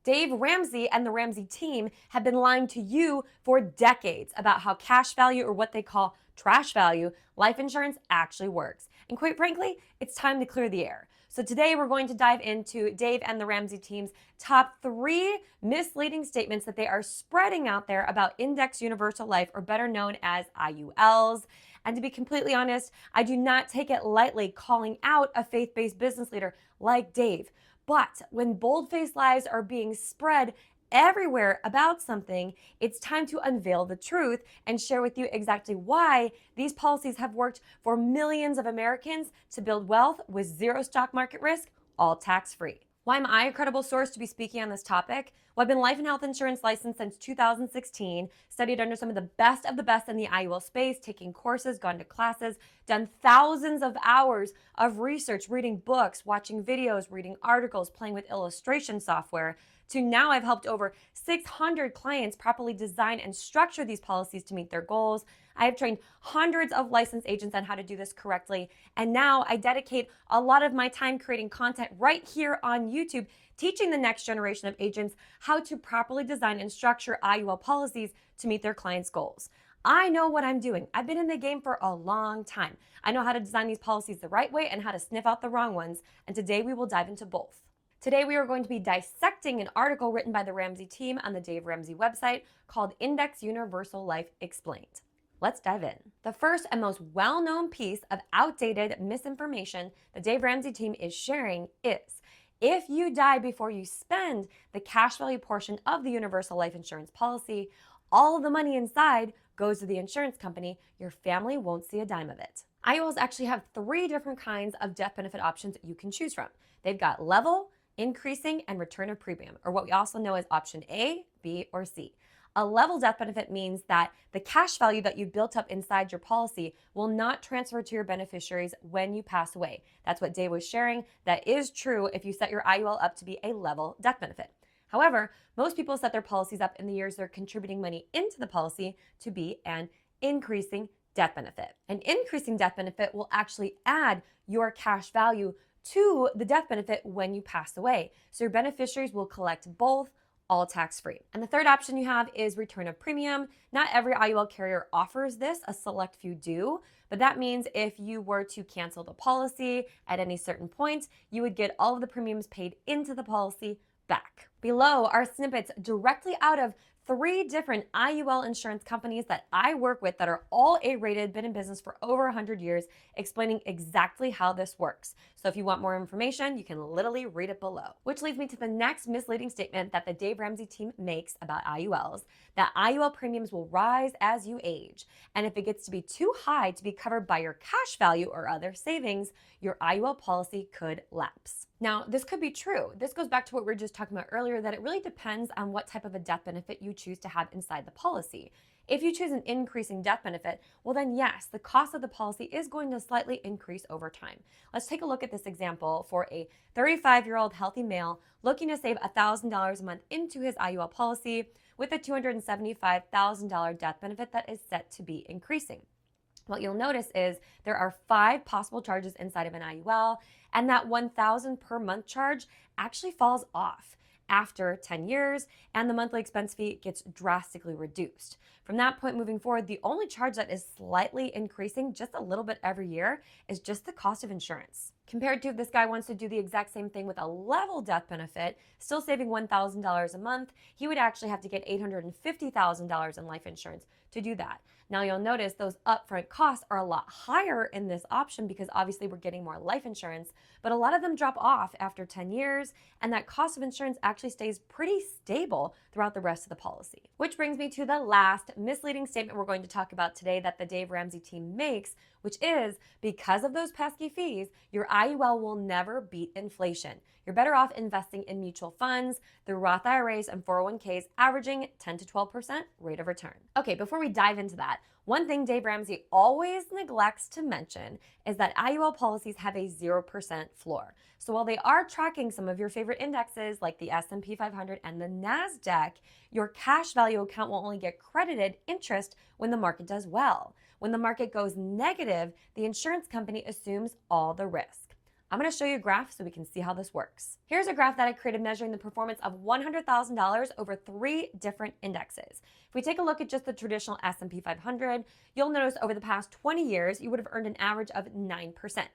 Dave Ramsey and the Ramsey team have been lying to you for decades about how cash value, or what they call trash value, life insurance actually works. And quite frankly, it's time to clear the air. So today we're going to dive into Dave and the Ramsey team's top 3 misleading statements that they are spreading out there about Index Universal Life, or better known as IULs. And to be completely honest, I do not take it lightly calling out a faith-based business leader like Dave. But when bold-faced lies are being spread everywhere about something, it's time to unveil the truth and share with you exactly why these policies have worked for millions of Americans to build wealth with zero stock market risk, all tax-free. Why am I a credible source to be speaking on this topic? Well, I've been life and health insurance licensed since 2016, studied under some of the best in the IUL space, taking courses, gone to classes, done thousands of hours of research, reading books, watching videos, reading articles, playing with illustration software, to now I've helped over 600 clients properly design and structure these policies to meet their goals. I have trained hundreds of licensed agents on how to do this correctly. And now I dedicate a lot of my time creating content right here on YouTube, teaching the next generation of agents how to properly design and structure IUL policies to meet their clients' goals. I know what I'm doing. I've been in the game for a long time. I know how to design these policies the right way and how to sniff out the wrong ones. And today we will dive into both. Today we are going to be dissecting an article written by the Ramsey team on the Dave Ramsey website called Index Universal Life Explained. Let's dive in. The first and most well-known piece of outdated misinformation the Dave Ramsey team is sharing is, if you die before you spend the cash value portion of the universal life insurance policy, all of the money inside goes to the insurance company. Your family won't see a dime of it. IULs actually have 3 different kinds of death benefit options you can choose from. They've got level, increasing, and return of premium, or what we also know as option A, B, or C. A level death benefit means that the cash value that you built up inside your policy will not transfer to your beneficiaries when you pass away. That's what Dave was sharing. That is true if you set your IUL up to be a level death benefit. However, most people set their policies up in the years they're contributing money into the policy to be an increasing death benefit. An increasing death benefit will actually add your cash value to the death benefit when you pass away. So your beneficiaries will collect both, all tax-free. And the third option you have is return of premium. Not every IUL carrier offers this, a select few do, but that means if you were to cancel the policy at any certain point, you would get all of the premiums paid into the policy back. Below are snippets directly out of 3 different IUL insurance companies that I work with that are all A-rated, been in business for over 100 years, explaining exactly how this works. So if you want more information, you can literally read it below. Which leads me to the next misleading statement that the Dave Ramsey team makes about IULs, that IUL premiums will rise as you age. And if it gets to be too high to be covered by your cash value or other savings, your IUL policy could lapse. Now, this could be true. This goes back to what we were just talking about earlier, that it really depends on what type of a death benefit you choose to have inside the policy. If you choose an increasing death benefit, well then yes, the cost of the policy is going to slightly increase over time. Let's take a look at this example for a 35-year-old healthy male looking to save $1,000 a month into his IUL policy with a $275,000 death benefit that is set to be increasing. What you'll notice is there are 5 possible charges inside of an IUL, and that $1,000 per month charge actually falls off after 10 years, and the monthly expense fee gets drastically reduced. From that point moving forward, the only charge that is slightly increasing just a little bit every year is just the cost of insurance. Compared to if this guy wants to do the exact same thing with a level death benefit, still saving $1,000 a month, he would actually have to get $850,000 in life insurance to do that. Now you'll notice those upfront costs are a lot higher in this option because obviously we're getting more life insurance, but a lot of them drop off after 10 years, and that cost of insurance actually stays pretty stable throughout the rest of the policy. Which brings me to the last misleading statement we're going to talk about today that the Dave Ramsey team makes, which is because of those pesky fees, your IUL will never beat inflation. You're better off investing in mutual funds, through Roth IRAs and 401ks, averaging 10 to 12% rate of return. Okay, before we dive into that, one thing Dave Ramsey always neglects to mention is that IUL policies have a 0% floor. So while they are tracking some of your favorite indexes like the S&P 500 and the NASDAQ, your cash value account will only get credited interest when the market does well. When the market goes negative, the insurance company assumes all the risk. I'm going to show you a graph so we can see how this works. Here's a graph that I created measuring the performance of $100,000 over 3 different indexes. If we take a look at just the traditional S&P 500, you'll notice over the past 20 years, you would have earned an average of 9%.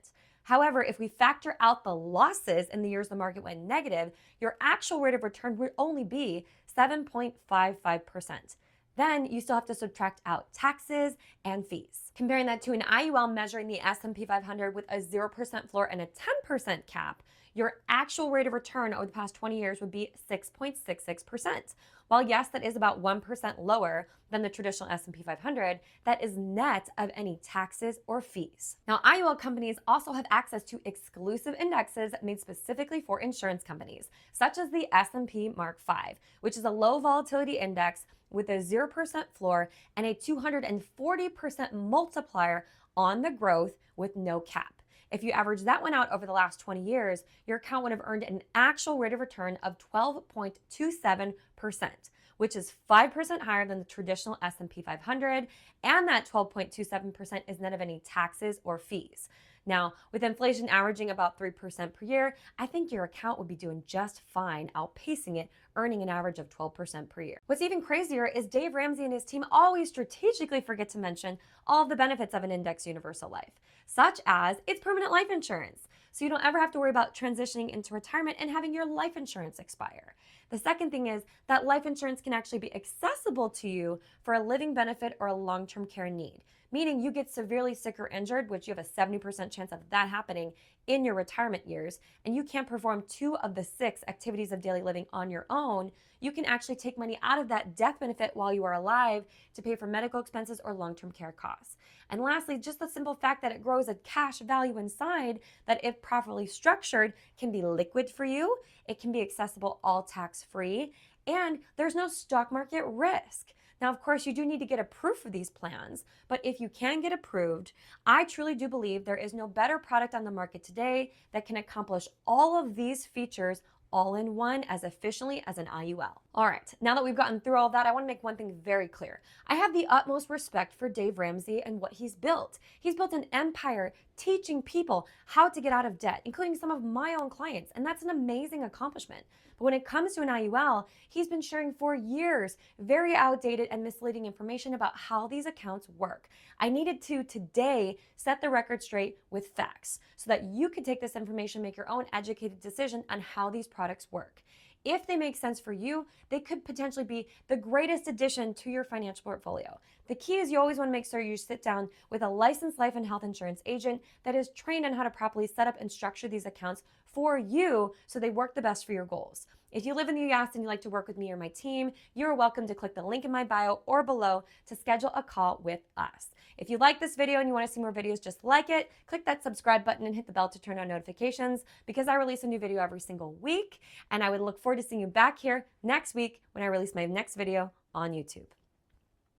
However, if we factor out the losses in the years the market went negative, your actual rate of return would only be 7.55%. Then you still have to subtract out taxes and fees. Comparing that to an IUL measuring the S&P 500 with a 0% floor and a 10% cap, your actual rate of return over the past 20 years would be 6.66%. While yes, that is about 1% lower than the traditional S&P 500, that is net of any taxes or fees. Now, IUL companies also have access to exclusive indexes made specifically for insurance companies, such as the S&P Mark V, which is a low volatility index with a 0% floor and a 240% multiplier on the growth with no cap. If you average that one out over the last 20 years, your account would have earned an actual rate of return of 12.27%, which is 5% higher than the traditional S&P 500, and that 12.27% is net of any taxes or fees. Now, with inflation averaging about 3% per year, I think your account would be doing just fine, outpacing it, earning an average of 12% per year. What's even crazier is Dave Ramsey and his team always strategically forget to mention all of the benefits of an index universal life, such as it's permanent life insurance, so you don't ever have to worry about transitioning into retirement and having your life insurance expire. The second thing is that life insurance can actually be accessible to you for a living benefit or a long-term care need, meaning you get severely sick or injured, which you have a 70% chance of that happening in your retirement years, and you can't perform 2 of the 6 activities of daily living on your own, you can actually take money out of that death benefit while you are alive to pay for medical expenses or long-term care costs. And lastly, just the simple fact that it grows a cash value inside that, if properly structured, can be liquid for you, it can be accessible all tax-free, and there's no stock market risk. Now, of course, you do need to get approved for these plans, but if you can get approved, I truly do believe there is no better product on the market today that can accomplish all of these features all in one as efficiently as an IUL. All right, now that we've gotten through all that, I want to make one thing very clear. I have the utmost respect for Dave Ramsey and what he's built. He's built an empire teaching people how to get out of debt, including some of my own clients, and that's an amazing accomplishment. But when it comes to an IUL, he's been sharing for years very outdated and misleading information about how these accounts work. I needed to today set the record straight with facts so that you can take this information, make your own educated decision on how these products work. If they make sense for you, they could potentially be the greatest addition to your financial portfolio. The key is you always want to make sure you sit down with a licensed life and health insurance agent that is trained on how to properly set up and structure these accounts for you so they work the best for your goals. If you live in the US and you'd like to work with me or my team, you're welcome to click the link in my bio or below to schedule a call with us. If you like this video and you want to see more videos just like it, click that subscribe button and hit the bell to turn on notifications, because I release a new video every single week, and I would look forward to seeing you back here next week when I release my next video on YouTube.